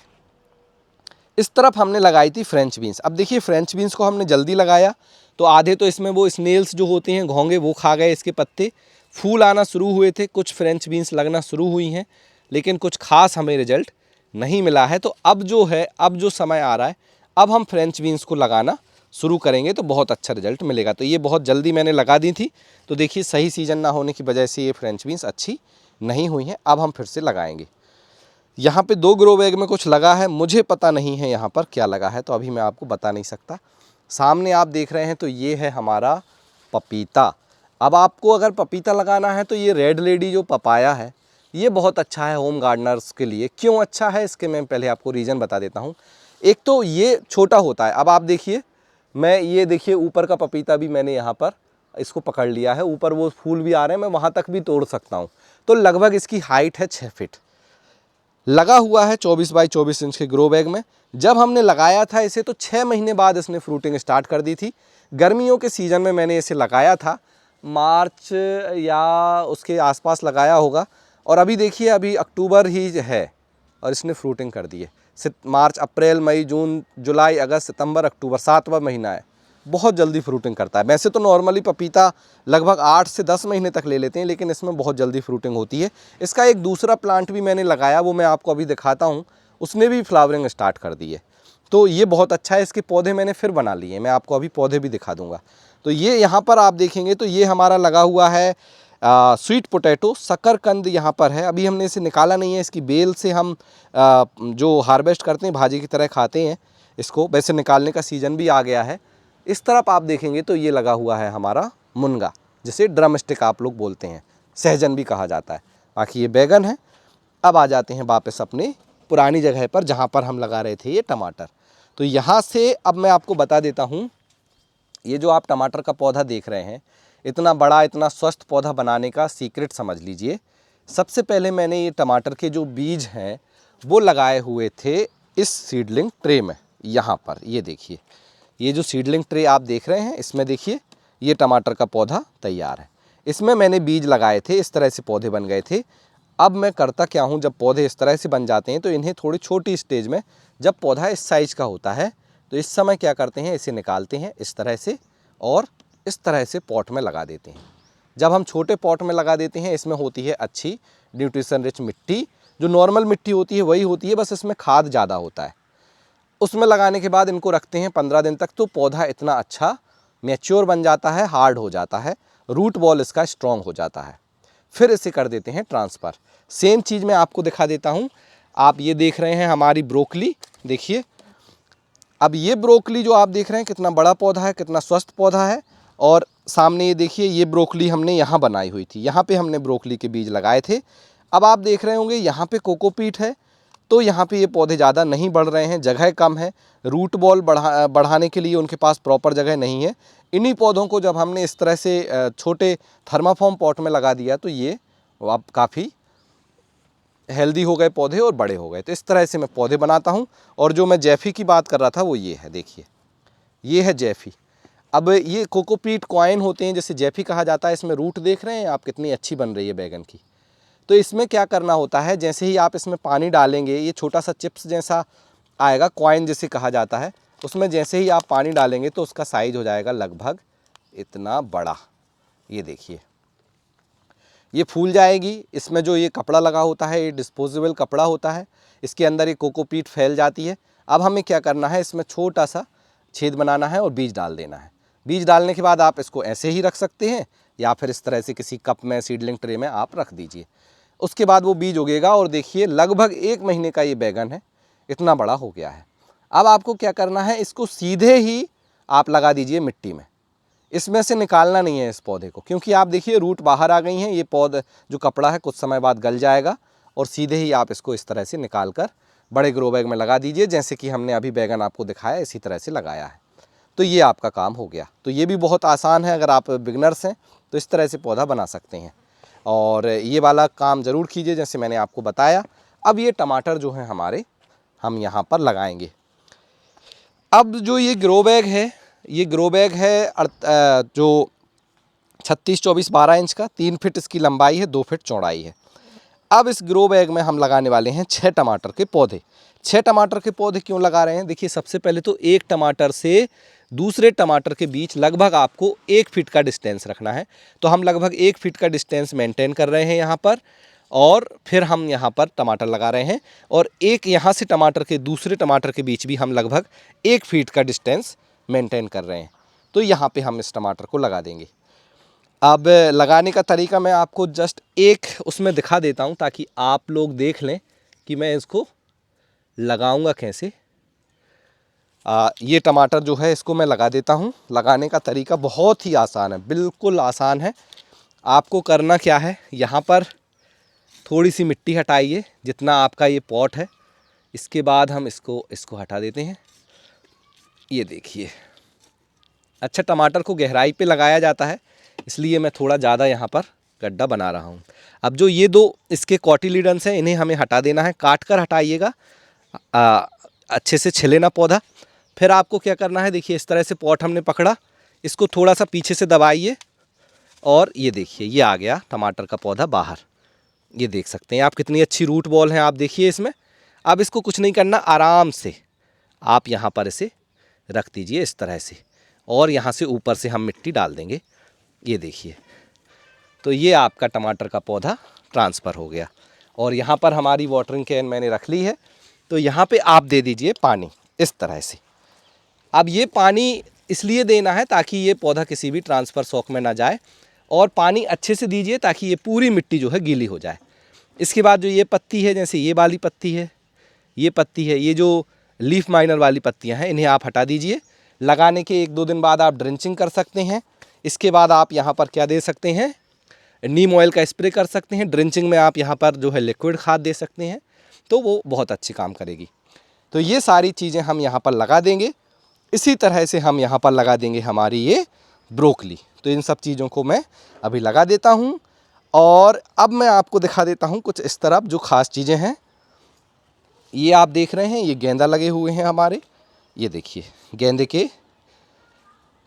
इस तरफ हमने लगाई थी फ्रेंच बीन्स। अब देखिए फ्रेंच बीन्स को हमने जल्दी लगाया तो आधे तो इसमें वो स्नेल्स जो होते हैं, घोंगे, वो खा गए इसके पत्ते। फूल आना शुरू हुए थे, कुछ फ्रेंच बीन्स लगना शुरू हुई हैं, लेकिन कुछ खास हमें रिजल्ट नहीं मिला है। तो अब जो है, अब जो समय आ रहा है, अब हम फ्रेंच बीन्स को लगाना शुरू करेंगे तो बहुत अच्छा रिजल्ट मिलेगा। तो ये बहुत जल्दी मैंने लगा दी थी, तो देखिए सही सीजन ना होने की वजह से ये फ्रेंच बीन्स अच्छी नहीं हुई हैं। अब हम फिर से लगाएंगे। यहाँ पे 2 ग्रो बैग में कुछ लगा है, मुझे पता नहीं है यहाँ पर क्या लगा है, तो अभी मैं आपको बता नहीं सकता। सामने आप देख रहे हैं तो ये है हमारा पपीता। अब आपको अगर पपीता लगाना है तो ये रेड लेडी जो पपाया है ये बहुत अच्छा है होम गार्डनर्स के लिए। क्यों अच्छा है इसके मैं पहले आपको रीज़न बता देता हूँ। एक तो ये छोटा होता है। अब आप देखिए, मैं ये देखिए ऊपर का पपीता भी मैंने यहाँ पर इसको पकड़ लिया है, ऊपर वो फूल भी आ रहे हैं, मैं वहाँ तक भी तोड़ सकता हूँ। तो लगभग इसकी हाइट है 6 फीट, लगा हुआ है 24 बाई 24 इंच के ग्रो बैग में। जब हमने लगाया था इसे तो 6 महीने बाद इसने फ्रूटिंग स्टार्ट कर दी थी। गर्मियों के सीज़न में मैंने इसे लगाया था, मार्च या उसके आसपास लगाया होगा, और अभी देखिए अभी अक्टूबर ही है और इसने फ्रूटिंग कर दी है। मार्च, अप्रैल, मई, जून, जुलाई, अगस्त, सितंबर, अक्टूबर, 7वां महीना है, बहुत जल्दी फ्रूटिंग करता है। वैसे तो नॉर्मली पपीता लगभग 8 से 10 महीने तक ले लेते हैं, लेकिन इसमें बहुत जल्दी फ्रूटिंग होती है। इसका एक दूसरा प्लांट भी मैंने लगाया, वो मैं आपको अभी दिखाता हूँ, उसने भी फ्लावरिंग स्टार्ट कर दी है। तो ये बहुत अच्छा है। इसके पौधे मैंने फिर बना लिए, मैं आपको अभी पौधे भी दिखा दूँगा। तो ये यहाँ पर आप देखेंगे तो ये हमारा लगा हुआ है स्वीट पोटैटो, शकरकंद यहाँ पर है। अभी हमने इसे निकाला नहीं है, इसकी बेल से हम जो हार्वेस्ट करते हैं भाजी की तरह खाते हैं इसको, वैसे निकालने का सीज़न भी आ गया है। इस तरफ आप देखेंगे तो ये लगा हुआ है हमारा मुनगा, जिसे ड्रम स्टिक आप लोग बोलते हैं, सहजन भी कहा जाता है। बाकी ये बैगन है। अब आ जाते हैं वापस अपने पुरानी जगह पर जहाँ पर हम लगा रहे थे ये टमाटर। तो यहाँ से अब मैं आपको बता देता हूँ, ये जो आप टमाटर का पौधा देख रहे हैं, इतना बड़ा, इतना स्वस्थ पौधा बनाने का सीक्रेट समझ लीजिए। सबसे पहले मैंने ये टमाटर के जो बीज हैं वो लगाए हुए थे इस सीडलिंग ट्रे में। यहाँ पर ये देखिए, ये जो सीडलिंग ट्रे आप देख रहे हैं, इसमें देखिए ये टमाटर का पौधा तैयार है। इसमें मैंने बीज लगाए थे, इस तरह से पौधे बन गए थे। अब मैं करता क्या हूँ, जब पौधे इस तरह से बन जाते हैं तो इन्हें थोड़ी छोटी स्टेज में, जब पौधा इस साइज़ का होता है तो इस समय क्या करते हैं, इसे निकालते हैं इस तरह से और इस तरह से पॉट में लगा देते हैं। जब हम छोटे पॉट में लगा देते हैं, इसमें होती है अच्छी न्यूट्रिशन रिच मिट्टी, जो नॉर्मल मिट्टी होती है वही होती है, बस इसमें खाद ज़्यादा होता है। उसमें लगाने के बाद इनको रखते हैं 15 दिन तक, तो पौधा इतना अच्छा मैच्योर बन जाता है, हार्ड हो जाता है, रूट बॉल इसका स्ट्रॉन्ग हो जाता है। फिर इसे कर देते हैं ट्रांसफ़र। सेम चीज़ मैं आपको दिखा देता हूँ। आप ये देख रहे हैं हमारी ब्रोकली, देखिए। अब ये ब्रोकली जो आप देख रहे हैं कितना बड़ा पौधा है, कितना स्वस्थ पौधा है। और सामने ये देखिए, ये ब्रोकली हमने यहाँ बनाई हुई थी, यहाँ पे हमने ब्रोकली के बीज लगाए थे। अब आप देख रहे होंगे यहाँ पे कोकोपीट है, तो यहाँ पे ये पौधे ज़्यादा नहीं बढ़ रहे हैं, जगह कम है, रूट बॉल बढ़ाने के लिए उनके पास प्रॉपर जगह नहीं है। इन्हीं पौधों को जब हमने इस तरह से छोटे थर्माफॉर्म पॉट में लगा दिया तो ये अब काफ़ी हेल्दी हो गए पौधे और बड़े हो गए। तो इस तरह से मैं पौधे बनाता हूँ। और जो मैं जैफी की बात कर रहा था वो ये है, देखिए, ये है जैफी। अब ये कोकोपीट कॉइन होते हैं, जैसे जैफी कहा जाता है। इसमें रूट देख रहे हैं आप, कितनी अच्छी बन रही है बैगन की। तो इसमें क्या करना होता है, जैसे ही आप इसमें पानी डालेंगे, ये छोटा सा चिप्स जैसा आएगा, कॉइन जिसे कहा जाता है, उसमें जैसे ही आप पानी डालेंगे तो उसका साइज हो जाएगा लगभग इतना बड़ा। ये देखिए, ये फूल जाएगी। इसमें जो ये कपड़ा लगा होता है, ये डिस्पोजेबल कपड़ा होता है, इसके अंदर ये कोकोपीट फैल जाती है। अब हमें क्या करना है, इसमें छोटा सा छेद बनाना है और बीज डाल देना है। बीज डालने के बाद आप इसको ऐसे ही रख सकते हैं या फिर इस तरह से किसी कप में, सीडलिंग ट्रे में आप रख दीजिए। उसके बाद वो बीज उगेगा और देखिए लगभग 1 महीने का ये बैगन है, इतना बड़ा हो गया है। अब आपको क्या करना है, इसको सीधे ही आप लगा दीजिए मिट्टी में। इसमें से निकालना नहीं है इस पौधे को, क्योंकि आप देखिए रूट बाहर आ गई हैं। ये पौधा जो कपड़ा है कुछ समय बाद गल जाएगा और सीधे ही आप इसको इस तरह से निकाल कर बड़े ग्रो बैग में लगा दीजिए, जैसे कि हमने अभी बैगन आपको दिखाया इसी तरह से लगाया है। तो ये आपका काम हो गया। तो ये भी बहुत आसान है, अगर आप बिगनर्स हैं तो इस तरह से पौधा बना सकते हैं। और ये वाला काम ज़रूर कीजिए जैसे मैंने आपको बताया। अब ये टमाटर जो हैं हमारे, हम यहाँ पर लगाएंगे। अब जो ये ग्रो बैग है, ये ग्रो बैग है जो 36, 24, 12 इंच का, 3 फीट इसकी लंबाई है, 2 फीट चौड़ाई है। अब इस ग्रो बैग में हम लगाने वाले हैं 6 टमाटर के पौधे। 6 टमाटर के पौधे क्यों लगा रहे हैं, देखिए सबसे पहले तो एक टमाटर से दूसरे टमाटर के बीच लगभग आपको 1 फीट का डिस्टेंस रखना है। तो हम लगभग 1 फीट का डिस्टेंस मेंटेन कर रहे हैं यहाँ पर, और फिर हम यहाँ पर टमाटर लगा रहे हैं। और एक यहाँ से टमाटर के दूसरे टमाटर के बीच भी हम लगभग 1 फीट का डिस्टेंस मेंटेन कर रहे हैं। तो यहाँ पे हम इस टमाटर को लगा देंगे। अब लगाने का तरीका मैं आपको जस्ट एक उसमें दिखा देता हूँ, ताकि आप लोग देख लें कि मैं इसको लगाऊंगा कैसे। ये टमाटर जो है इसको मैं लगा देता हूँ। लगाने का तरीका बहुत ही आसान है, बिल्कुल आसान है। आपको करना क्या है, यहाँ पर थोड़ी सी मिट्टी हटाइए जितना आपका ये पॉट है। इसके बाद हम इसको हटा देते हैं। ये देखिए, अच्छा टमाटर को गहराई पे लगाया जाता है, इसलिए मैं थोड़ा ज़्यादा यहाँ पर गड्ढा बना रहा हूँ। अब जो ये 2 इसके कॉटिलीडन्स हैं, इन्हें हमें हटा देना है। काट कर हटाइएगा, अच्छे से छिले ना पौधा। फिर आपको क्या करना है, देखिए इस तरह से पॉट हमने पकड़ा, इसको थोड़ा सा पीछे से दबाइए और ये देखिए ये आ गया टमाटर का पौधा बाहर। ये देख सकते हैं आप कितनी अच्छी रूट बॉल है, आप देखिए इसमें। अब इसको कुछ नहीं करना, आराम से आप यहाँ पर इसे रख दीजिए इस तरह से, और यहाँ से ऊपर से हम मिट्टी डाल देंगे। ये देखिए, तो ये आपका टमाटर का पौधा ट्रांसफ़र हो गया। और यहाँ पर हमारी वाटरिंग कैन मैंने रख ली है, तो यहाँ पे आप दे दीजिए पानी इस तरह से। अब ये पानी इसलिए देना है ताकि ये पौधा किसी भी ट्रांसफ़र शॉक में ना जाए, और पानी अच्छे से दीजिए ताकि ये पूरी मिट्टी जो है गीली हो जाए। इसके बाद जो ये पत्ती है, जैसे ये वाली पत्ती है, ये पत्ती है, ये जो लीफ माइनर वाली पत्तियां हैं, इन्हें आप हटा दीजिए। लगाने के 1-2 दिन बाद आप ड्रेंचिंग कर सकते हैं। इसके बाद आप यहाँ पर क्या दे सकते हैं, नीम ऑयल का स्प्रे कर सकते हैं। ड्रेंचिंग में आप यहाँ पर जो है लिक्विड खाद दे सकते हैं, तो वो बहुत अच्छी काम करेगी। तो ये सारी चीज़ें हम यहाँ पर लगा देंगे। इसी तरह से हम यहाँ पर लगा देंगे हमारी ये ब्रोकली। तो इन सब चीज़ों को मैं अभी लगा देता हूँ। और अब मैं आपको दिखा देता हूँ कुछ इस तरफ जो ख़ास चीज़ें हैं। ये आप देख रहे हैं, ये गेंदा लगे हुए हैं हमारे, ये देखिए गेंदे के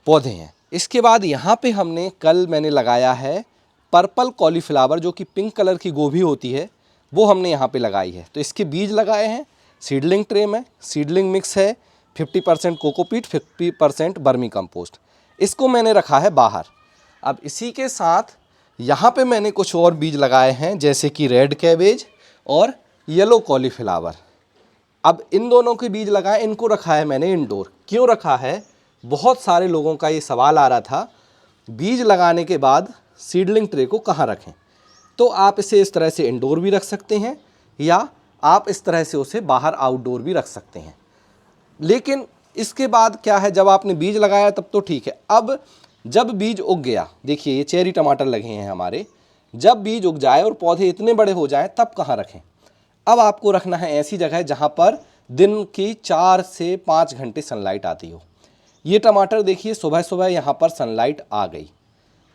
पौधे हैं। इसके बाद यहाँ पे हमने कल मैंने लगाया है पर्पल कॉलीफ्लावर, जो कि पिंक कलर की गोभी होती है, वो हमने यहाँ पे लगाई है। तो इसके बीज लगाए हैं सीडलिंग ट्रे में। सीडलिंग मिक्स है 50% कोकोपीट, 50% वर्मी कंपोस्ट। इसको मैंने रखा है बाहर। अब इसी के साथ यहाँ पे मैंने कुछ और बीज लगाए हैं, जैसे कि रेड कैबेज और येलो कॉलीफ्लावर। अब इन दोनों के बीज लगाए, इनको रखा है मैंने इंडोर। क्यों रखा है, बहुत सारे लोगों का ये सवाल आ रहा था, बीज लगाने के बाद सीडलिंग ट्रे को कहाँ रखें। तो आप इसे इस तरह से इंडोर भी रख सकते हैं या आप इस तरह से उसे बाहर आउटडोर भी रख सकते हैं। लेकिन इसके बाद क्या है, जब आपने बीज लगाया तब तो ठीक है। अब जब बीज उग गया, देखिए ये चेरी टमाटर लगे हैं हमारे, जब बीज उग जाए और पौधे इतने बड़े हो जाएं तब कहाँ रखें? अब आपको रखना है ऐसी जगह जहाँ पर दिन की 4 से 5 घंटे सनलाइट आती हो। ये टमाटर देखिए सुबह सुबह यहाँ पर सनलाइट आ गई,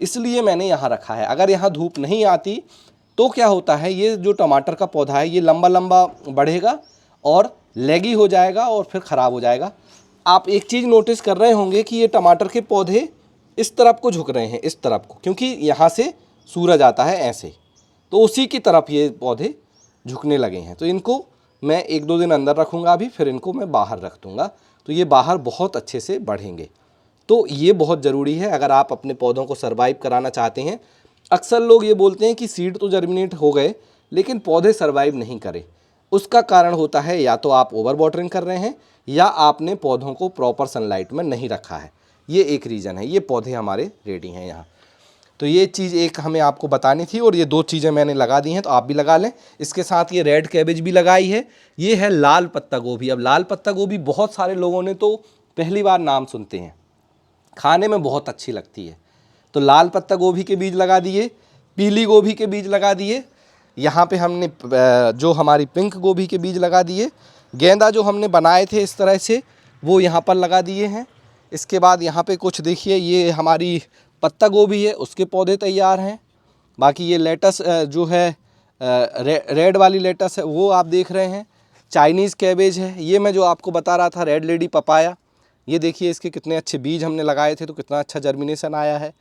इसलिए मैंने यहाँ रखा है। अगर यहाँ धूप नहीं आती तो क्या होता है, ये जो टमाटर का पौधा है ये लंबा लंबा बढ़ेगा और लेगी हो जाएगा और फिर ख़राब हो जाएगा। आप एक चीज़ नोटिस कर रहे होंगे कि ये टमाटर के पौधे इस तरफ को झुक रहे हैं, इस तरफ को, क्योंकि यहाँ से सूरज आता है ऐसे, तो उसी की तरफ ये पौधे झुकने लगे हैं। तो इनको मैं 1-2 दिन अंदर रखूँगा अभी, फिर इनको मैं बाहर रख दूँगा, तो ये बाहर बहुत अच्छे से बढ़ेंगे। तो ये बहुत ज़रूरी है अगर आप अपने पौधों को सर्वाइव कराना चाहते हैं। अक्सर लोग ये बोलते हैं कि सीड तो जर्मिनेट हो गए लेकिन पौधे सर्वाइव नहीं करे। उसका कारण होता है या तो आप ओवर वाटरिंग कर रहे हैं या आपने पौधों को प्रॉपर सनलाइट में नहीं रखा है, ये एक रीज़न है। ये पौधे हमारे रेडी हैं यहाँ। तो ये चीज़ एक हमें आपको बतानी थी और ये 2 चीज़ें मैंने लगा दी हैं, तो आप भी लगा लें। इसके साथ ये रेड कैबेज भी लगाई है, ये है लाल पत्ता गोभी। अब लाल पत्ता गोभी बहुत सारे लोगों ने तो पहली बार नाम सुनते हैं, खाने में बहुत अच्छी लगती है। तो लाल पत्ता गोभी के बीज लगा दिए, पीली गोभी के बीज लगा दिए, यहाँ पे हमने जो हमारी पिंक गोभी के बीज लगा दिए, गेंदा जो हमने बनाए थे इस तरह से वो यहाँ पर लगा दिए हैं। इसके बाद यहाँ पे कुछ देखिए, ये हमारी पत्ता गोभी है उसके पौधे तैयार हैं। बाकी ये लेटस जो है रेड वाली लेटस है वो आप देख रहे हैं। चाइनीज़ कैबेज है, ये मैं जो आपको बता रहा था रेड लेडी पपाया, ये देखिए इसके कितने अच्छे बीज हमने लगाए थे तो कितना अच्छा जर्मिनेशन आया है।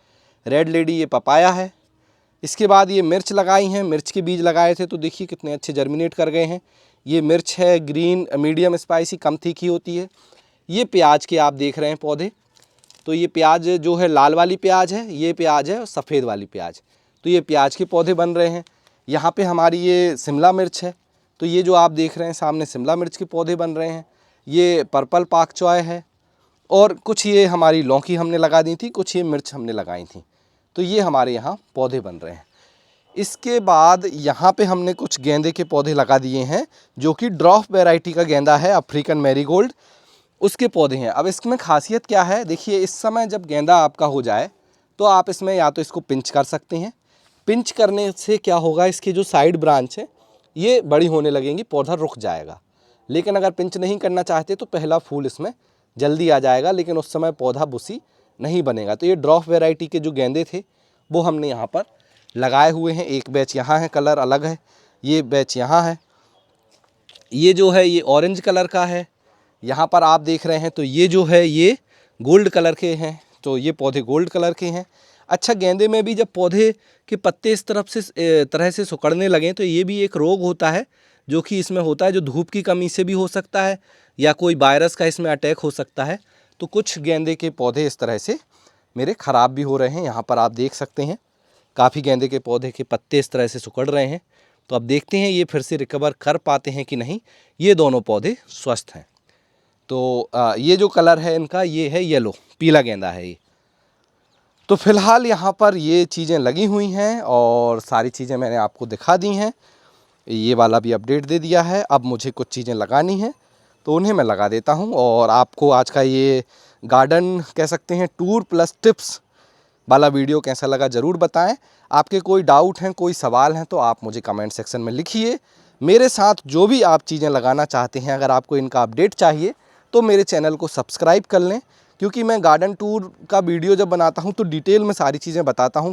रेड लेडी ये पपाया है। इसके बाद ये मिर्च लगाई हैं, मिर्च के बीज लगाए थे तो देखिए कितने अच्छे जर्मिनेट कर गए हैं। ये मिर्च है ग्रीन मीडियम स्पाइसी, कम तीखी होती है। ये प्याज के आप देख रहे हैं पौधे, तो ये प्याज जो है लाल वाली प्याज है, ये प्याज है सफ़ेद वाली प्याज, तो ये प्याज के पौधे बन रहे हैं। यहाँ पे हमारी ये शिमला मिर्च है, तो ये जो आप देख रहे हैं सामने शिमला मिर्च के पौधे बन रहे हैं। ये पर्पल पाक चॉय है और कुछ ये हमारी लौकी हमने लगा दी थी, कुछ ये मिर्च हमने लगाई थी, तो ये हमारे यहाँ पौधे बन रहे हैं। इसके बाद यहाँ पे हमने कुछ गेंदे के पौधे लगा दिए हैं जो कि ड्रॉफ वैरायटी का गेंदा है, अफ्रीकन मैरीगोल्ड, उसके पौधे हैं। अब इसमें खासियत क्या है, देखिए इस समय जब गेंदा आपका हो जाए तो आप इसमें या तो इसको पिंच कर सकते हैं। पिंच करने से क्या होगा, इसकी जो साइड ब्रांच है ये बड़ी होने लगेंगी, पौधा रुक जाएगा। लेकिन अगर पिंच नहीं करना चाहते तो पहला फूल इसमें जल्दी आ जाएगा, लेकिन उस समय पौधा बुसी नहीं बनेगा। तो ये ड्रॉफ वैरायटी के जो गेंदे थे वो हमने यहाँ पर लगाए हुए हैं। एक बैच यहाँ है, कलर अलग है, ये बैच यहाँ है। ये जो है ये ऑरेंज कलर का है, यहाँ पर आप देख रहे हैं, तो ये जो है ये गोल्ड कलर के हैं, तो ये पौधे गोल्ड कलर के हैं। अच्छा, गेंदे में भी जब पौधे के पत्ते इस तरह से सिकुड़ने लगें तो ये भी एक रोग होता है जो कि इसमें होता है, जो धूप की कमी से भी हो सकता है या कोई वायरस का इसमें अटैक हो सकता है। तो कुछ गेंदे के पौधे इस तरह से मेरे ख़राब भी हो रहे हैं। यहाँ पर आप देख सकते हैं काफ़ी गेंदे के पौधे के पत्ते इस तरह से सिकुड़ रहे हैं। तो अब देखते हैं ये फिर से रिकवर कर पाते हैं कि नहीं। ये दोनों पौधे स्वस्थ हैं। तो ये जो कलर है इनका, ये है येलो, पीला गेंदा है ये। तो फ़िलहाल यहाँ पर ये चीज़ें लगी हुई हैं और सारी चीज़ें मैंने आपको दिखा दी हैं। ये वाला भी अपडेट दे दिया है। अब मुझे कुछ चीज़ें लगानी हैं तो उन्हें मैं लगा देता हूँ। और आपको आज का ये गार्डन कह सकते हैं टूर प्लस टिप्स वाला वीडियो कैसा लगा ज़रूर बताएं। आपके कोई डाउट हैं, कोई सवाल हैं तो आप मुझे कमेंट सेक्शन में लिखिए। मेरे साथ जो भी आप चीज़ें लगाना चाहते हैं, अगर आपको इनका अपडेट चाहिए तो मेरे चैनल को सब्सक्राइब कर लें, क्योंकि मैं गार्डन टूर का वीडियो जब बनाता हूं तो डिटेल में सारी चीज़ें बताता हूं।